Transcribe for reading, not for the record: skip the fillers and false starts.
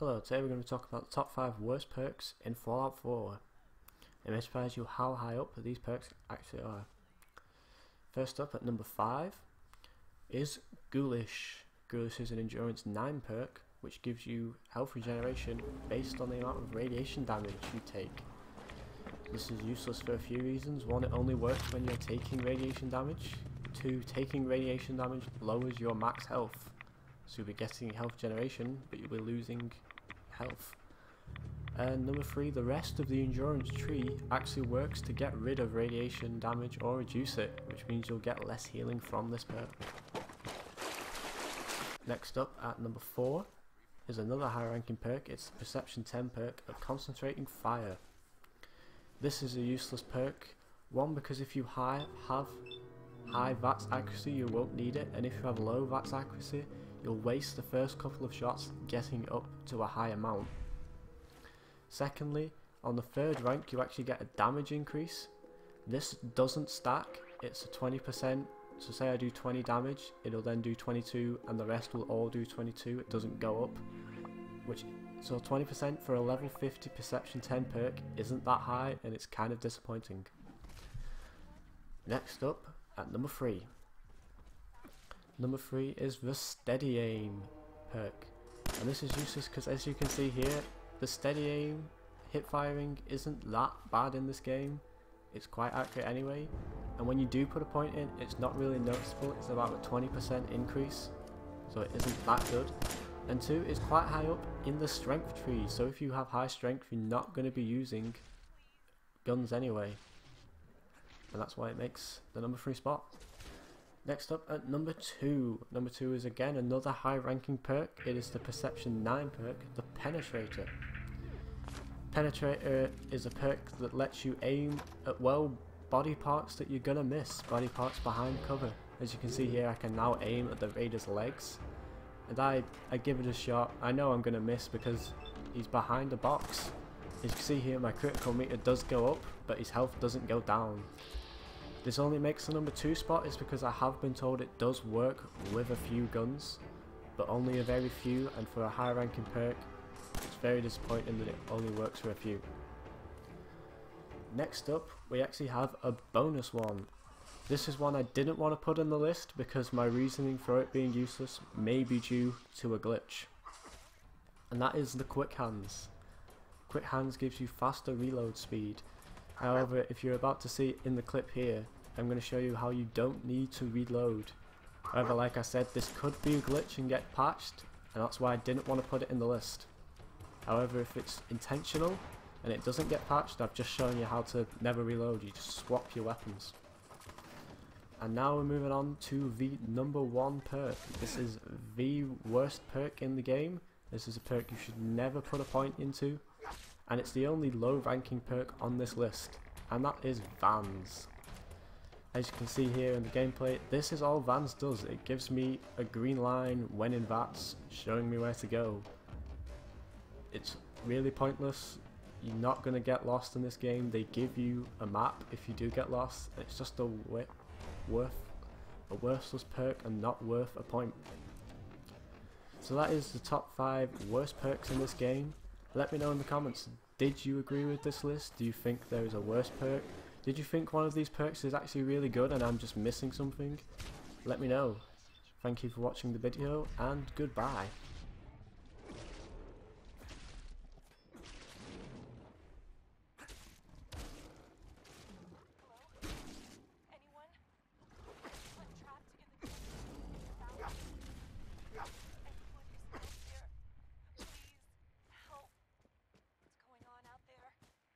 Hello, today we're going to talk about the top 5 worst perks in Fallout 4. It may surprise you how high up these perks actually are. First up at number 5 is Ghoulish. Ghoulish is an Endurance 9 perk which gives you health regeneration based on the amount of radiation damage you take. This is useless for a few reasons. One, it only works when you're taking radiation damage. Two, taking radiation damage lowers your max health. So you'll be getting health generation, but you'll be losing health. And number 3, the rest of the endurance tree actually works to get rid of radiation damage or reduce it, which means you'll get less healing from this perk. Next up at number 4 is another high ranking perk. It's the Perception 10 perk of Concentrating Fire. This is a useless perk. One, because if you have high VATS accuracy you won't need it, and if you have low VATS accuracy you'll waste the first couple of shots getting up to a high amount. Secondly, on the 3rd rank you actually get a damage increase. This doesn't stack, it's a 20%, so say I do 20 damage, it'll then do 22 and the rest will all do 22, it doesn't go up. So 20% for a level 50 Perception 10 perk isn't that high and it's kind of disappointing. Next up at number 3. Number 3 is the Steady Aim perk, and this is useless because, as you can see here, the steady aim hip firing isn't that bad in this game. It's quite accurate anyway, and when you do put a point in, it's not really noticeable. It's about a 20% increase, so it isn't that good. And 2, it's quite high up in the strength tree, so if you have high strength you're not going to be using guns anyway, and that's why it makes the number 3 spot. Next up at number 2. Number 2 is again another high ranking perk. It is the Perception 9 perk, the Penetrator. Penetrator is a perk that lets you aim at, well, body parts that you're gonna miss, body parts behind cover. As you can see here, I can now aim at the Raider's legs, and I give it a shot. I know I'm gonna miss because he's behind a box. As you can see here, my critical meter does go up, but his health doesn't go down. This only makes the number 2 spot is because I have been told it does work with a few guns, but only a very few, and for a high ranking perk it's very disappointing that it only works for a few. Next up we actually have a bonus one. This is one I didn't want to put in the list because my reasoning for it being useless may be due to a glitch, and that is the Quick Hands. Quick Hands gives you faster reload speed. However, if you're about to see in the clip here, I'm going to show you how you don't need to reload. However, like I said, this could be a glitch and get patched, and that's why I didn't want to put it in the list. However, if it's intentional and it doesn't get patched, I've just shown you how to never reload. You just swap your weapons. And now we're moving on to the number 1 perk. This is the worst perk in the game. This is a perk you should never put a point into, and it's the only low ranking perk on this list, and that is Vans. As you can see here in the gameplay, this is all Vans does. It gives me a green line when in VATS, showing me where to go. It's really pointless. You're not going to get lost in this game. They give you a map if you do get lost. It's just a worthless perk and not worth a point. So that is the top 5 worst perks in this game. Let me know in the comments, did you agree with this list? Do you think there is a worse perk? Did you think one of these perks is actually really good and I'm just missing something? Let me know. Thank you for watching the video, and goodbye.